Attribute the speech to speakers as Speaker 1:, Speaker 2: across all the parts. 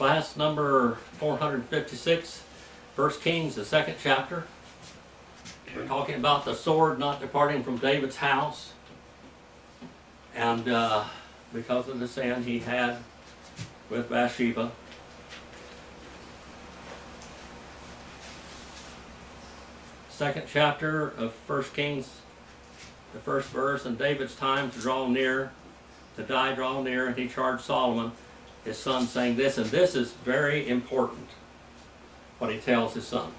Speaker 1: Class number 456, 1 Kings, the 2nd chapter. We're talking about the sword not departing from David's house. And because of the sin he had with Bathsheba. Second chapter of 1 Kings, the first verse, and David's time to draw near, to die draw near, and he charged Solomon, his son, saying this, and this is very important, what he tells his son.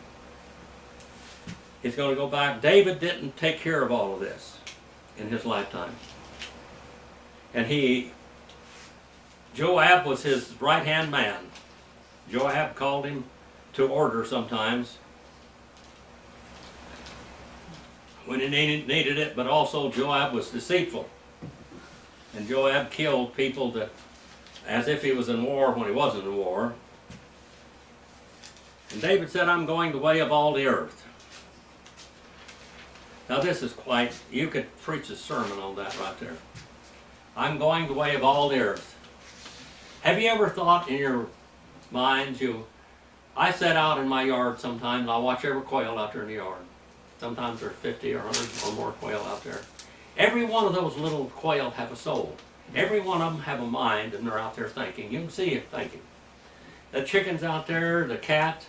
Speaker 1: He's going to go back. David didn't take care of all of this in his lifetime. And Joab was his right-hand man. Joab called him to order sometimes when he needed it, but also Joab was deceitful. And Joab killed people as if he was in war when he wasn't in war. And David said, I'm going the way of all the earth. Now this is quite, you could preach a sermon on that right there. I'm going the way of all the earth. Have you ever thought in your minds, I sit out in my yard sometimes, and I watch every quail out there in the yard. Sometimes there's 50 or 100 or more quail out there. Every one of those little quail have a soul. Every one of them have a mind, and they're out there thinking. You can see it thinking. The chicken's out there, the cat,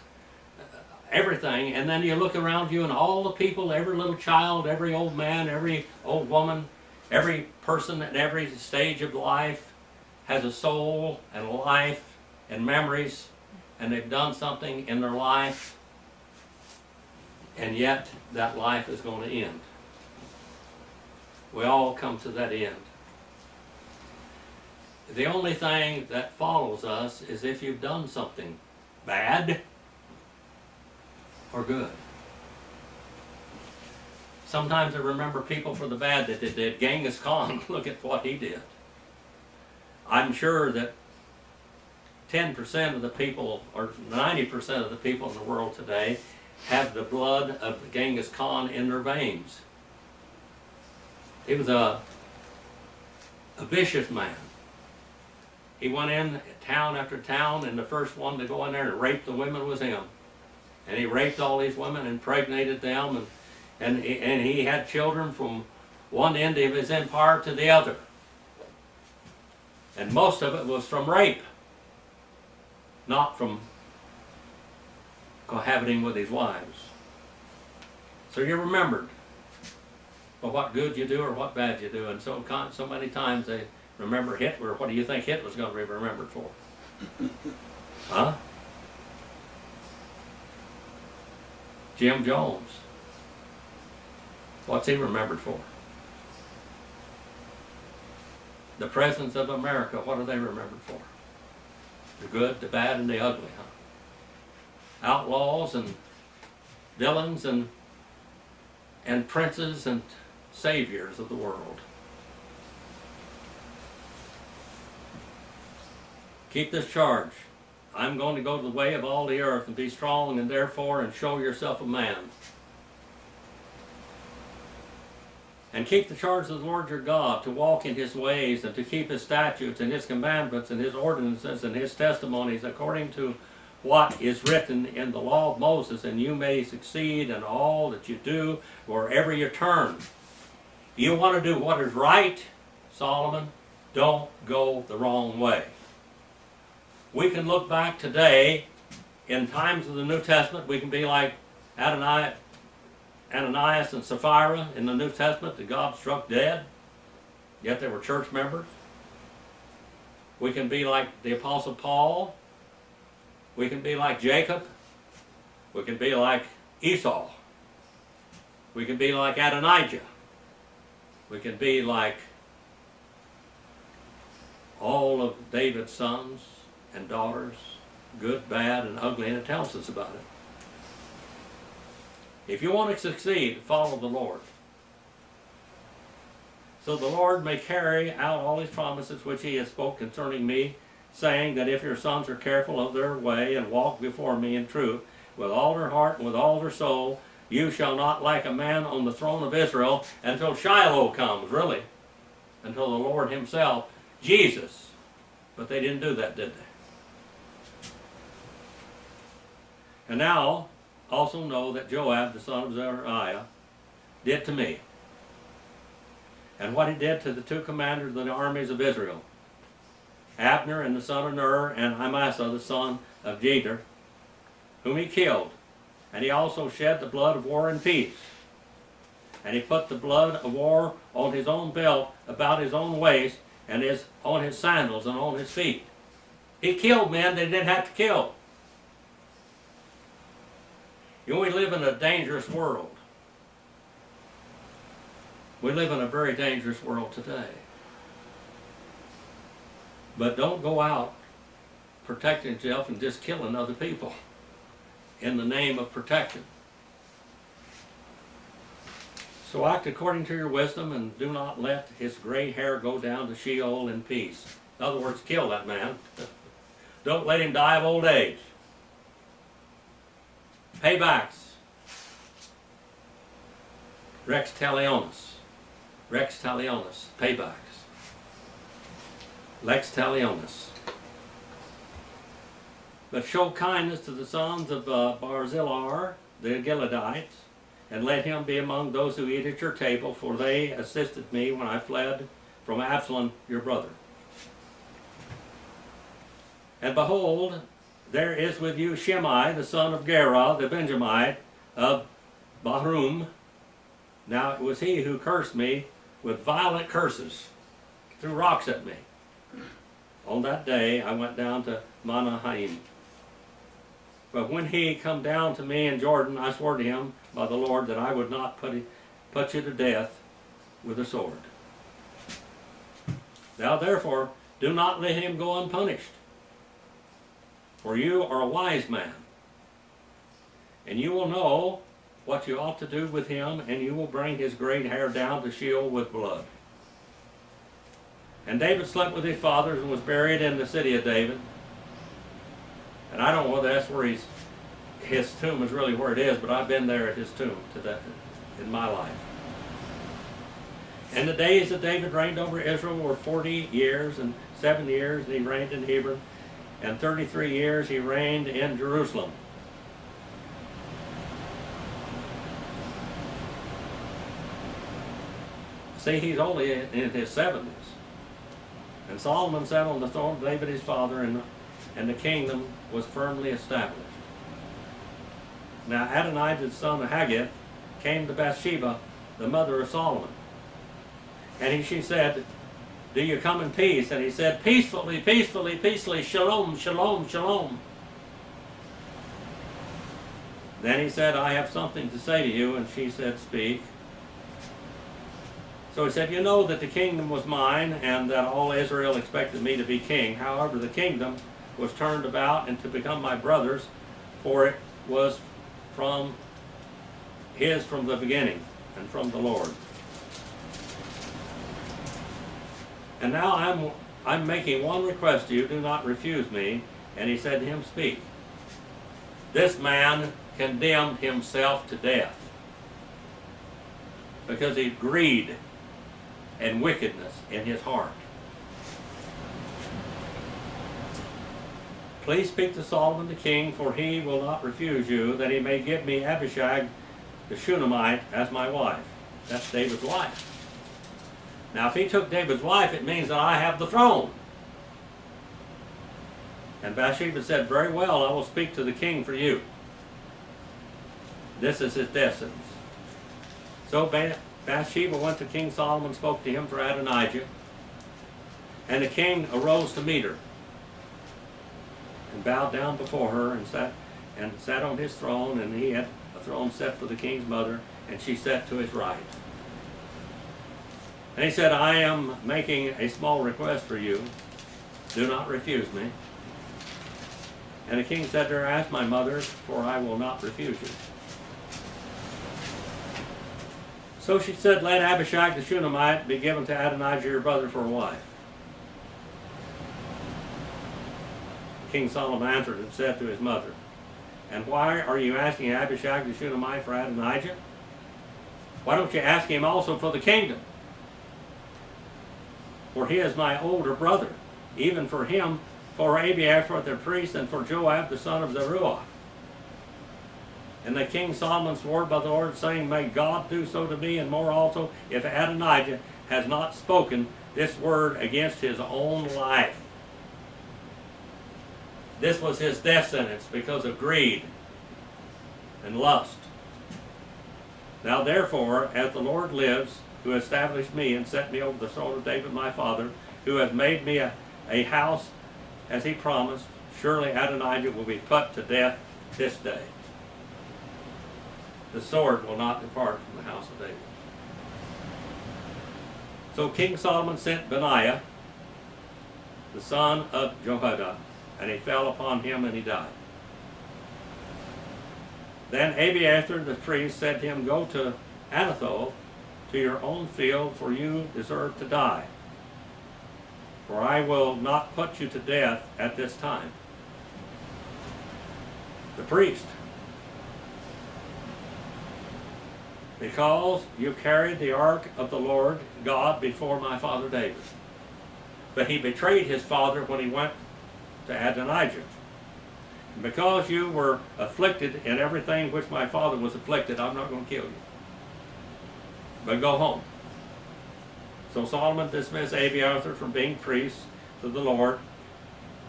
Speaker 1: everything, and then you look around you and all the people, every little child, every old man, every old woman, every person at every stage of life has a soul and a life and memories, and they've done something in their life, and yet that life is going to end. We all come to that end. The only thing that follows us is if you've done something bad or good. Sometimes I remember people for the bad that they did. Genghis Khan, look at what he did. I'm sure that 10% of the people, or 90% of the people in the world today, have the blood of Genghis Khan in their veins. He was a vicious man. He went in town after town, and the first one to go in there and rape the women was him. And he raped all these women, impregnated them, and he had children from one end of his empire to the other. And most of it was from rape, not from cohabiting with his wives. So you're remembered for what good you do or what bad you do. And so many times they remember Hitler. What do you think Hitler's going to be remembered for? Huh? Jim Jones. What's he remembered for? The presidents of America, what are they remembered for? The good, the bad, and the ugly, huh? Outlaws and villains and princes and saviors of the world. Keep this charge. I'm going to go the way of all the earth and be strong, and therefore, and show yourself a man. And keep the charge of the Lord your God, to walk in his ways, and to keep his statutes, and his commandments, and his ordinances, and his testimonies, according to what is written in the law of Moses, and you may succeed in all that you do, wherever you turn. You want to do what is right, Solomon? Don't go the wrong way. We can look back today, in times of the New Testament, we can be like Ananias and Sapphira in the New Testament that God struck dead, yet they were church members. We can be like the Apostle Paul. We can be like Jacob. We can be like Esau. We can be like Adonijah. We can be like all of David's sons and daughters, good, bad, and ugly, and it tells us about it. If you want to succeed, follow the Lord. So the Lord may carry out all his promises which he has spoken concerning me, saying that if your sons are careful of their way and walk before me in truth, with all their heart and with all their soul, you shall not lack a man on the throne of Israel until Shiloh comes, really, until the Lord himself, Jesus. But they didn't do that, did they? And now also know that Joab, the son of Zeruiah, did to me, and what he did to the two commanders of the armies of Israel, Abner and the son of Ner, and Amasa the son of Jether, whom he killed. And he also shed the blood of war and peace. And he put the blood of war on his own belt, about his own waist, and on his sandals and on his feet. He killed men that he didn't have to kill. You know, we live in a dangerous world. We live in a very dangerous world today. But don't go out protecting yourself and just killing other people in the name of protection. So act according to your wisdom, and do not let his gray hair go down to Sheol in peace. In other words, kill that man. Don't let him die of old age. Paybacks. Rex talionis. Rex talionis. Paybacks. Lex talionis. But show kindness to the sons of Barzillai, the Gileadites, and let him be among those who eat at your table, for they assisted me when I fled from Absalom your brother. And behold, there is with you Shimei, the son of Gera, the Benjamite of Bahrum. Now it was he who cursed me with violent curses, threw rocks at me. On that day I went down to Mahanaim. But when he come down to me in Jordan, I swore to him by the Lord that I would not put you to death with a sword. Now therefore, do not let him go unpunished. For you are a wise man, and you will know what you ought to do with him, and you will bring his great hair down to Sheol with blood. And David slept with his fathers and was buried in the city of David. And I don't know whether that's where his tomb is really where it is, but I've been there at his tomb in my life. And the days that David reigned over Israel were 40 years and 7 years, and he reigned in Hebron, and 33 years he reigned in Jerusalem. See, he's only in his 70s. And Solomon sat on the throne of David his father, and the kingdom was firmly established. Now Adonijah the son of Haggith came to Bathsheba, the mother of Solomon. And she said, do you come in peace? And he said, peacefully, peacefully, peacefully, shalom, shalom, shalom. Then he said, I have something to say to you. And she said, speak. So he said, you know that the kingdom was mine, and that all Israel expected me to be king. However, the kingdom was turned about and to become my brother's, for it was from the beginning, and from the Lord. And now I'm making one request to you, do not refuse me. And he said to him, speak. This man condemned himself to death because he had greed and wickedness in his heart. Please speak to Solomon the king, for he will not refuse you, that he may give me Abishag the Shunammite as my wife. That's David's wife. Now if he took David's wife, it means that I have the throne. And Bathsheba said, very well, I will speak to the king for you. This is his destiny. So Bathsheba went to King Solomon and spoke to him for Adonijah. And the king arose to meet her, and bowed down before her, and sat on his throne, and he had a throne set for the king's mother, and she sat to his right. And he said, I am making a small request for you. Do not refuse me. And the king said to her, ask my mother, for I will not refuse you. So she said, let Abishag the Shunammite be given to Adonijah your brother for a wife. King Solomon answered and said to his mother, and why are you asking Abishag the Shunammite for Adonijah? Why don't you ask him also for the kingdom? For he is my older brother, even for him, for Abiathar the priest, and for Joab the son of Zeruiah. And the king Solomon swore by the Lord, saying, May God do so to me, and more also, if Adonijah has not spoken this word against his own life. This was his death sentence because of greed and lust. Now therefore, as the Lord lives, who established me and set me over the throne of David my father, who has made me a house as he promised, surely Adonijah will be put to death this day. The sword will not depart from the house of David. So King Solomon sent Benaiah, the son of Jehoiada, and he fell upon him and he died. Then Abiathar the priest said to him, Go to Anathoth, to your own field, for you deserve to die. For I will not put you to death at this time. The priest, because you carried the ark of the Lord God before my father David. But he betrayed his father when he went to Adonijah. And because you were afflicted in everything which my father was afflicted, I'm not going to kill you. But go home. So Solomon dismissed Abiathar from being priest to the Lord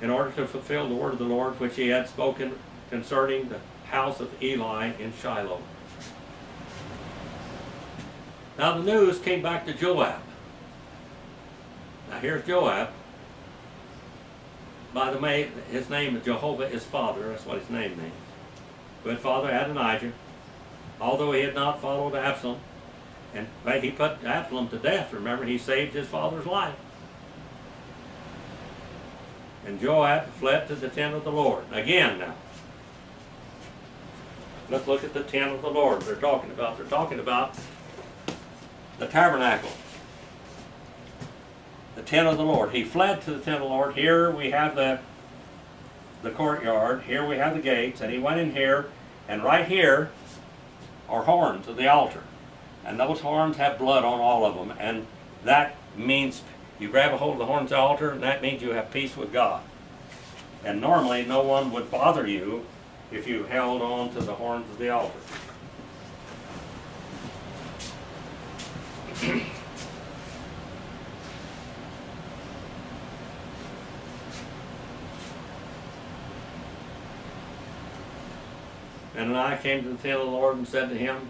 Speaker 1: in order to fulfill the word of the Lord which he had spoken concerning the house of Eli in Shiloh. Now the news came back to Joab. Now here's Joab. By the way, his name is Jehovah is Father. That's what his name means. Who had fathered Adonijah, although he had not followed Absalom. And he put Absalom to death. Remember, he saved his father's life. And Joab fled to the tent of the Lord. Again now. Let's look at the tent of the Lord they're talking about. They're talking about the tabernacle. The tent of the Lord. He fled to the tent of the Lord. Here we have the courtyard. Here we have the gates. And he went in here. And right here are horns of the altar. And those horns have blood on all of them. And that means you grab a hold of the horns of the altar, and that means you have peace with God. And normally no one would bother you if you held on to the horns of the altar. And I came to the tent of the Lord and said to him,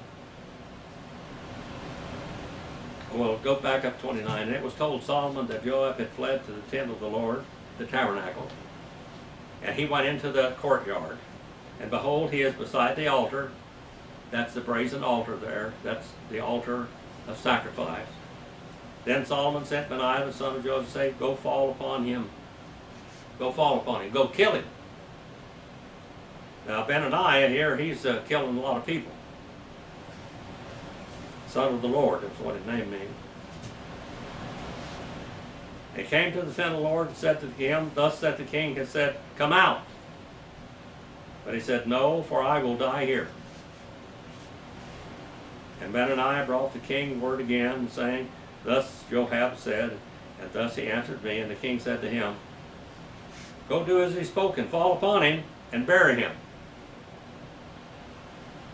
Speaker 1: well, go back up 29. And it was told Solomon that Joab had fled to the tent of the Lord, the tabernacle. And he went into the courtyard. And behold, he is beside the altar. That's the brazen altar there. That's the altar of sacrifice. Then Solomon sent Benaiah, the son of Joseph, to say, Go fall upon him. Go fall upon him. Go kill him. Now, Benaiah here, he's killing a lot of people. Son of the Lord, that's what his name means. He came to the tent of the Lord and said to him, Thus said the king, had said, Come out. But he said, No, for I will die here. And Benaiah brought the king word again, saying, Thus Joab said, and thus he answered me. And the king said to him, Go do as he spoke, and fall upon him, and bury him,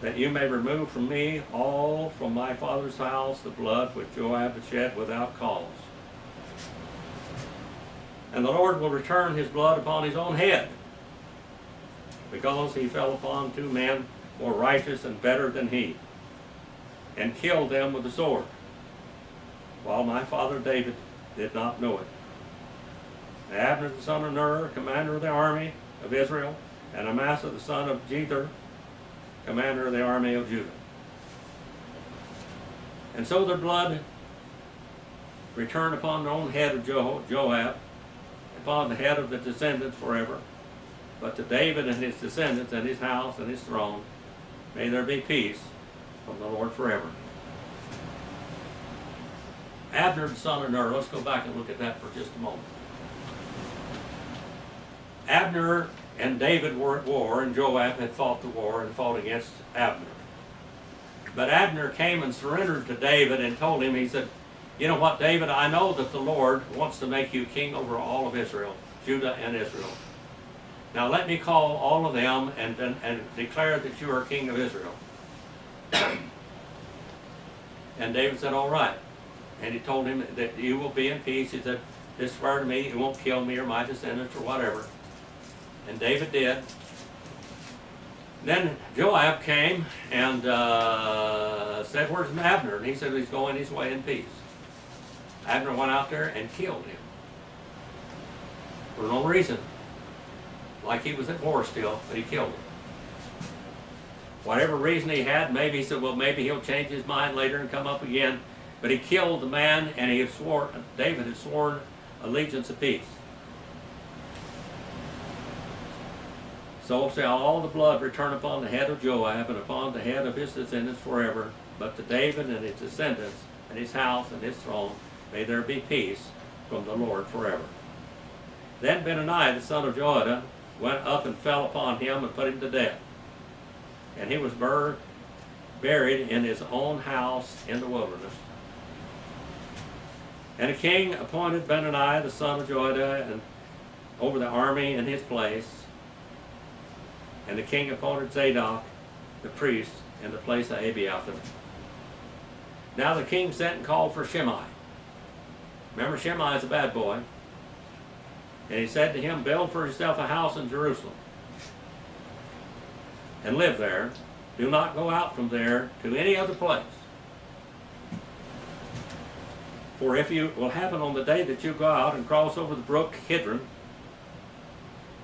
Speaker 1: that you may remove from me all from my father's house the blood which Joab had shed without cause. And the Lord will return his blood upon his own head, because he fell upon two men more righteous and better than he, and killed them with the sword, while my father David did not know it. Abner the son of Ner, commander of the army of Israel, and Amasa the son of Jether, commander of the army of Judah. And so their blood returned upon their own head of Joab, upon the head of the descendants forever. But to David and his descendants and his house and his throne, may there be peace from the Lord forever. Abner the son of Ner, let's go back and look at that for just a moment. Abner and David were at war, and Joab had fought the war and fought against Abner. But Abner came and surrendered to David and told him, he said, You know what, David, I know that the Lord wants to make you king over all of Israel, Judah and Israel. Now let me call all of them and declare that you are king of Israel. And David said, all right. And he told him that you will be in peace. He said, just swear to me, you won't kill me or my descendants or whatever. And David did. Then Joab came and said, where's Abner? And he said, he's going his way in peace. Abner went out there and killed him. For no reason. Like he was at war still, but he killed him. Whatever reason he had, maybe he said, well, maybe he'll change his mind later and come up again. But he killed the man, and he had David had sworn allegiance of peace. So shall all the blood return upon the head of Joab and upon the head of his descendants forever. But to David and his descendants and his house and his throne may there be peace from the Lord forever. Then Benaiah the son of Jehoiada went up and fell upon him and put him to death. And he was buried in his own house in the wilderness. And the king appointed Benaiah the son of Jehoiada and over the army in his place. And the king appointed Zadok the priest in the place of Abiathar. Now the king sent and called for Shimei. Remember, Shimei is a bad boy. And he said to him, build for yourself a house in Jerusalem and live there. Do not go out from there to any other place. For if you will happen on the day that you go out and cross over the brook Kidron,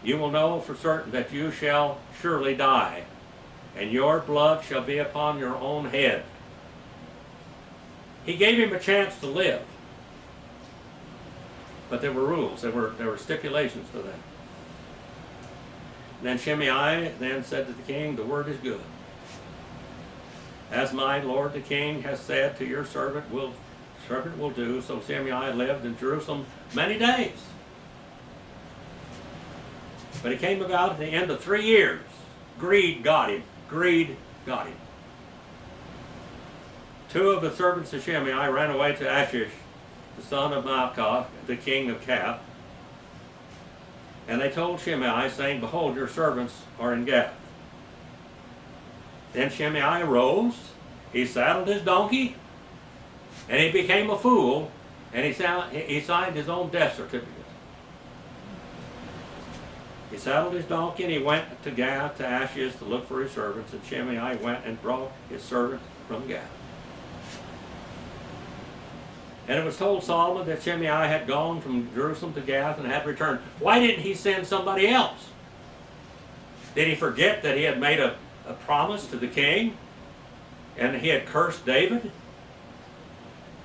Speaker 1: you will know for certain that you shall surely die, and your blood shall be upon your own head. He gave him a chance to live. But there were rules, there were stipulations to that. Then Shimei then said to the king, the word is good. As my lord the king has said to your servant will do. So Shimei lived in Jerusalem many days. But it came about at the end of 3 years. Greed got him. Greed got him. 2 of the servants of Shimei ran away to Achish, the son of Maacah, the king of Gath. And they told Shimei, saying, behold, your servants are in Gath. Then Shimei arose, he saddled his donkey, and he became a fool, and he signed his own death certificate. He saddled his donkey, and he went to Gath, to Achish, to look for his servants, and Shimei went and brought his servants from Gath. And it was told Solomon that Shimei had gone from Jerusalem to Gath and had returned. Why didn't he send somebody else? Did he forget that he had made a promise to the king and he had cursed David?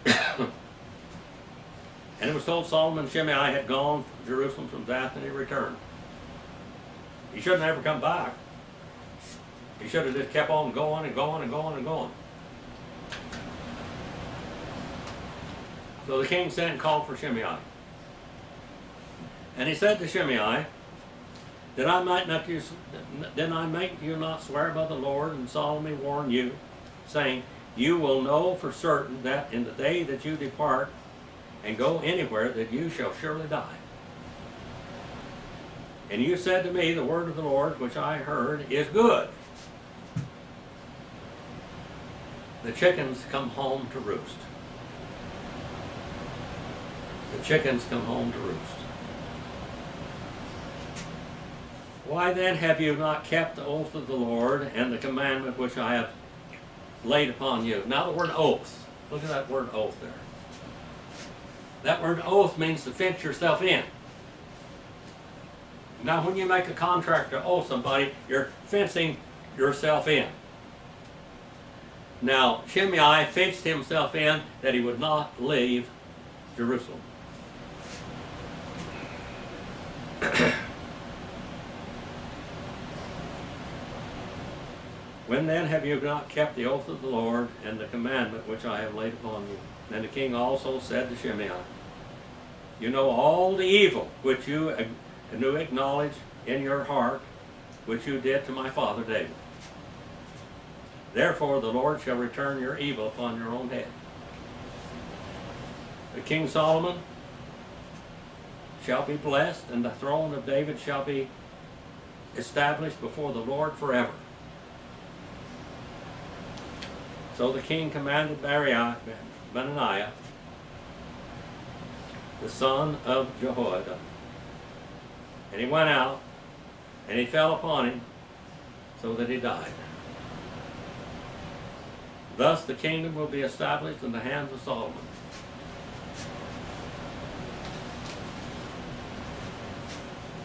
Speaker 1: And it was told Solomon Shimei had gone from Jerusalem from Gath and he returned. He shouldn't have ever come back. He should have just kept on going and going and going and going. So the king sent and called for Shimei. And he said to Shimei, Did I make you not swear by the Lord and solemnly warn you, saying, you will know for certain that in the day that you depart and go anywhere that you shall surely die. And you said to me, the word of the Lord which I heard is good. The chickens come home to roost. The chickens come home to roost. Why then have you not kept the oath of the Lord and the commandment which I have laid upon you? Now the word oath. Look at that word oath there. That word oath means to fence yourself in. Now when you make a contract to owe somebody, you're fencing yourself in. Now Shimei fenced himself in that he would not leave Jerusalem. When then have you not kept the oath of the Lord and the commandment which I have laid upon you? And the king also said to Shimei, you know all the evil which you do acknowledge in your heart, which you did to my father David. Therefore the Lord shall return your evil upon your own head. The King Solomon shall be blessed, and the throne of David shall be established before the Lord forever. So the king commanded Benaniah, the son of Jehoiada, and he went out, and he fell upon him, so that he died. Thus the kingdom will be established in the hands of Solomon.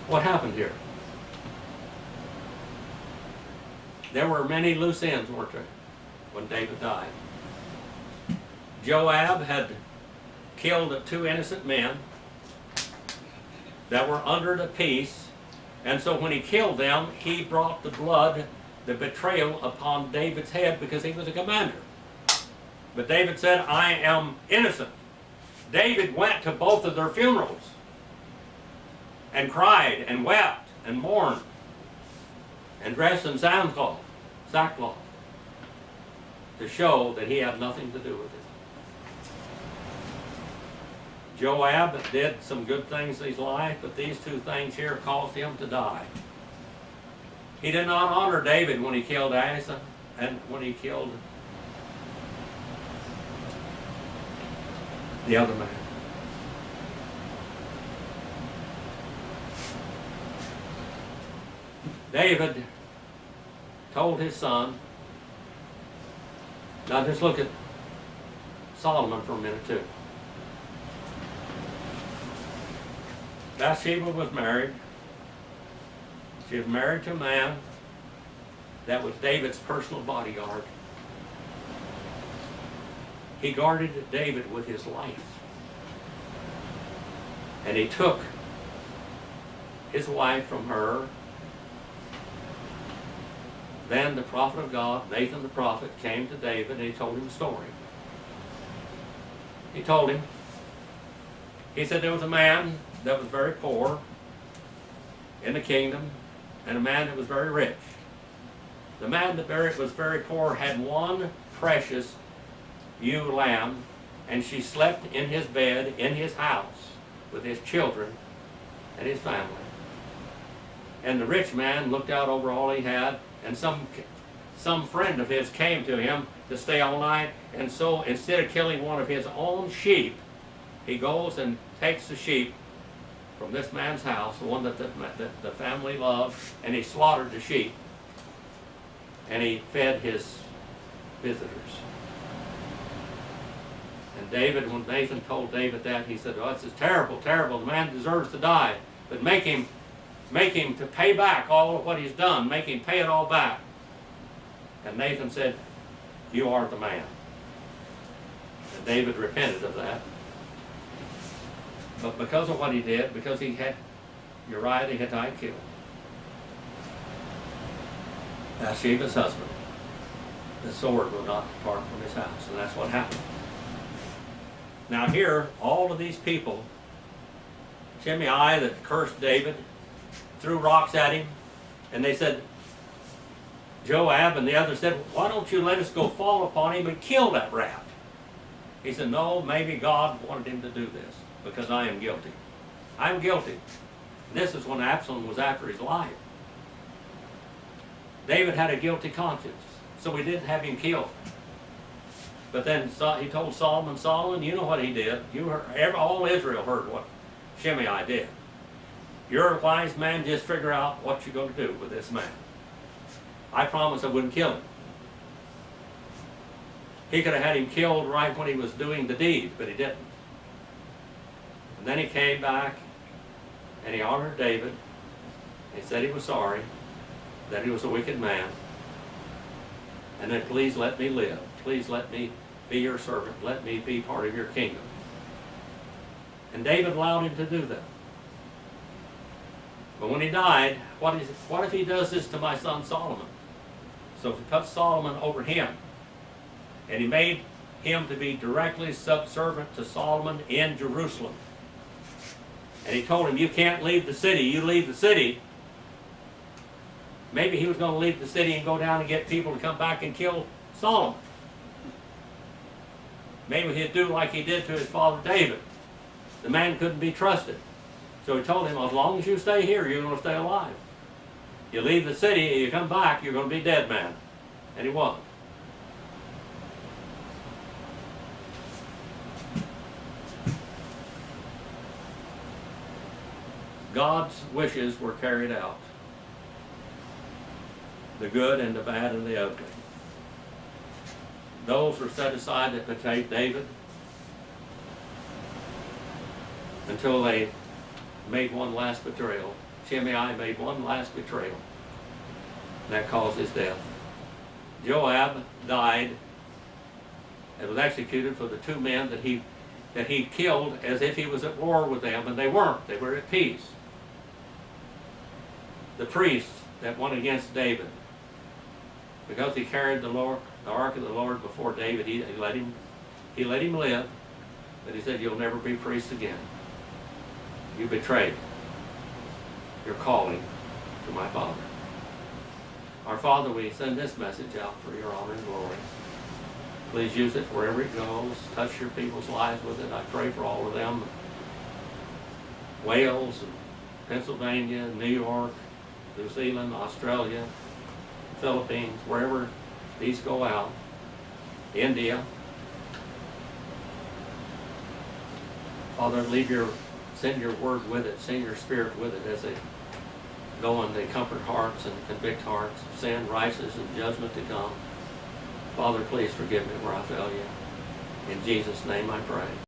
Speaker 1: What happened here? There were many loose ends, weren't there, when David died? Joab had killed 2 innocent men that were under the peace, and so when he killed them, he brought the blood, the betrayal, upon David's head because he was a commander. But David said, I am innocent. David went to both of their funerals and cried and wept and mourned and dressed in sackcloth to show that he had nothing to do with it. Joab did some good things in his life, but these 2 things here caused him to die. He did not honor David when he killed Asa and when he killed the other man. David told his son, now just look at Solomon for a minute too. Bathsheba was married. She was married to a man that was David's personal bodyguard. He guarded David with his life. And he took his wife from her. Then the prophet of God, Nathan the prophet, came to David and he told him a story. He told him, he said there was a man that was very poor in the kingdom and a man that was very rich. The man that was very poor had one precious ewe lamb, and she slept in his bed in his house with his children and his family. And the rich man looked out over all he had, and some friend of his came to him to stay all night, and so instead of killing one of his own sheep, he goes and takes the sheep from this man's house, the one that the family loved, and he slaughtered the sheep, and he fed his visitors. And David, when Nathan told David that, he said, oh, this is terrible, terrible. The man deserves to die, but make him to pay back all of what he's done. Make him pay it all back. And Nathan said, you are the man. And David repented of that. But because of what he did, because he had Uriah the Hittite killed, Bathsheba's husband, the sword will not depart from his house. And that's what happened. Now here, all of these people, Shimei that cursed David, threw rocks at him, and they said, Joab and the others said, why don't you let us go fall upon him and kill that rat? He said, no, maybe God wanted him to do this because I am guilty. I'm guilty. This is when Absalom was after his life. David had a guilty conscience, so he didn't have him killed. But then he told Solomon, you know what he did. You heard, all Israel heard what Shimei did. You're a wise man, just figure out what you're going to do with this man. I promised I wouldn't kill him. He could have had him killed right when he was doing the deed, but he didn't. And then he came back and he honored David. He said he was sorry, that he was a wicked man. And then please let me live. Please let me be your servant. Let me be part of your kingdom. And David allowed him to do that. But when he died, what if he does this to my son Solomon? So he put Solomon over him, and he made him to be directly subservient to Solomon in Jerusalem. And he told him, you can't leave the city. You leave the city. Maybe he was going to leave the city and go down and get people to come back and kill Solomon. Maybe he'd do like he did to his father David. The man couldn't be trusted. So he told him, as long as you stay here, you're going to stay alive. You leave the city, you come back, you're going to be dead man. And he was. God's wishes were carried out. The good and the bad and the ugly. Those were set aside that betrayed David until they made one last betrayal. Shimei made one last betrayal. That caused his death. Joab died and was executed for the two men that he killed as if he was at war with them, and they weren't. They were at peace. The priest that went against David, because he carried the ark of the Lord before David, he let him live, but he said, "You'll never be priest again. You betrayed your calling to my Father." Our Father, we send this message out for your honor and glory. Please use it wherever it goes. Touch your people's lives with it. I pray for all of them. Wales, and Pennsylvania, New York, New Zealand, Australia, Philippines, wherever these go out, India. Father, send your word with it, send your spirit with it as they go and they comfort hearts and convict hearts. Sin rises and judgment to come. Father, please forgive me where I fail you. In Jesus' name I pray.